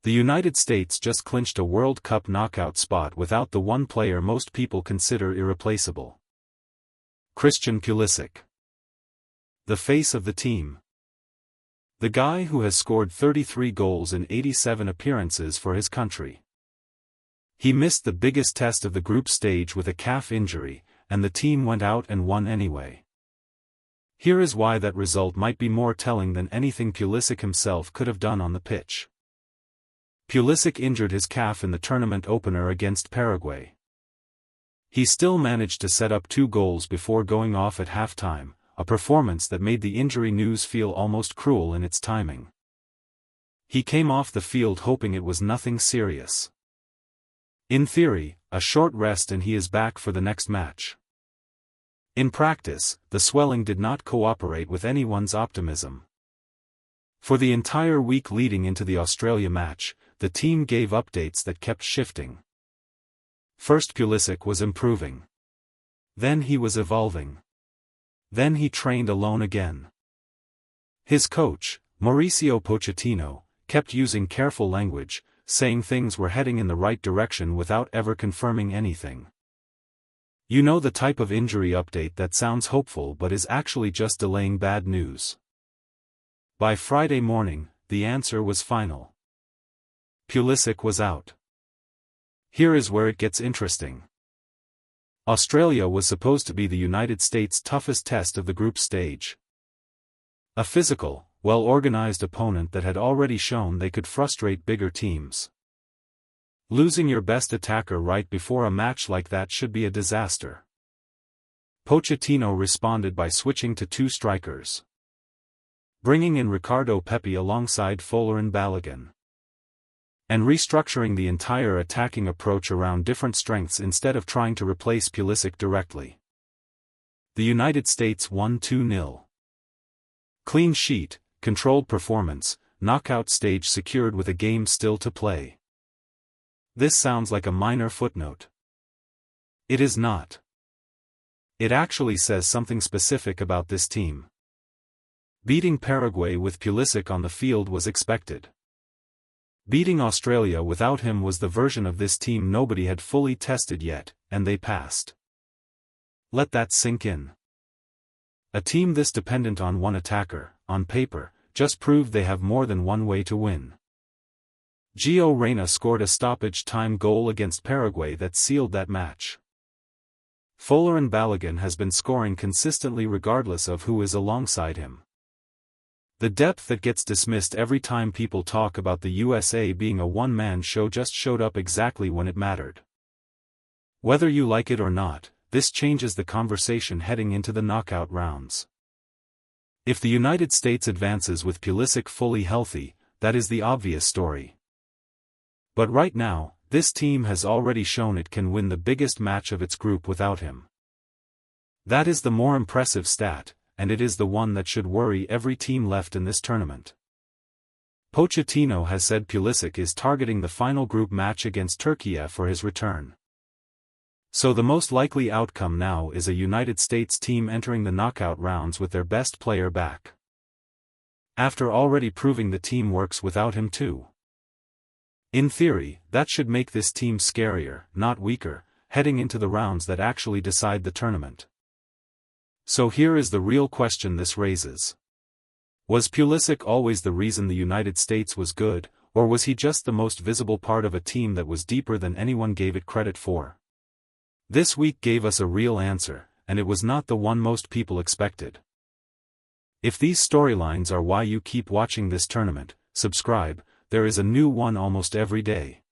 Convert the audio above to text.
The United States just clinched a World Cup knockout spot without the one player most people consider irreplaceable. Christian Pulisic. The face of the team. The guy who has scored 33 goals in 87 appearances for his country. He missed the biggest test of the group stage with a calf injury, and the team went out and won anyway. Here is why that result might be more telling than anything Pulisic himself could have done on the pitch. Pulisic injured his calf in the tournament opener against Paraguay. He still managed to set up 2 goals before going off at halftime, a performance that made the injury news feel almost cruel in its timing. He came off the field hoping it was nothing serious. In theory, a short rest and he is back for the next match. In practice, the swelling did not cooperate with anyone's optimism. For the entire week leading into the Australia match, the team gave updates that kept shifting. First Pulisic was improving. Then he was evolving. Then he trained alone again. His coach, Mauricio Pochettino, kept using careful language, saying things were heading in the right direction without ever confirming anything. You know, the type of injury update that sounds hopeful but is actually just delaying bad news. By Friday morning, the answer was final. Pulisic was out. Here is where it gets interesting. Australia was supposed to be the United States' toughest test of the group stage. A physical, well-organized opponent that had already shown they could frustrate bigger teams. Losing your best attacker right before a match like that should be a disaster. Pochettino responded by switching to 2 strikers. Bringing in Ricardo Pepi alongside Folarin Balogun. And restructuring the entire attacking approach around different strengths instead of trying to replace Pulisic directly. The United States won 2-0. Clean sheet, controlled performance, knockout stage secured with a game still to play. This sounds like a minor footnote. It is not. It actually says something specific about this team. Beating Paraguay with Pulisic on the field was expected. Beating Australia without him was the version of this team nobody had fully tested yet, and they passed. Let that sink in. A team this dependent on one attacker, on paper, just proved they have more than one way to win. Gio Reyna scored a stoppage-time goal against Paraguay that sealed that match. Folarin Balogun has been scoring consistently regardless of who is alongside him. The depth that gets dismissed every time people talk about the USA being a one-man show just showed up exactly when it mattered. Whether you like it or not, this changes the conversation heading into the knockout rounds. If the United States advances with Pulisic fully healthy, that is the obvious story. But right now, this team has already shown it can win the biggest match of its group without him. That is the more impressive stat, and it is the one that should worry every team left in this tournament. Pochettino has said Pulisic is targeting the final group match against Turkey for his return. So the most likely outcome now is a United States team entering the knockout rounds with their best player back. After already proving the team works without him too. In theory, that should make this team scarier, not weaker, heading into the rounds that actually decide the tournament. So here is the real question this raises. Was Pulisic always the reason the United States was good, or was he just the most visible part of a team that was deeper than anyone gave it credit for? This week gave us a real answer, and it was not the one most people expected. If these storylines are why you keep watching this tournament, subscribe, there is a new one almost every day.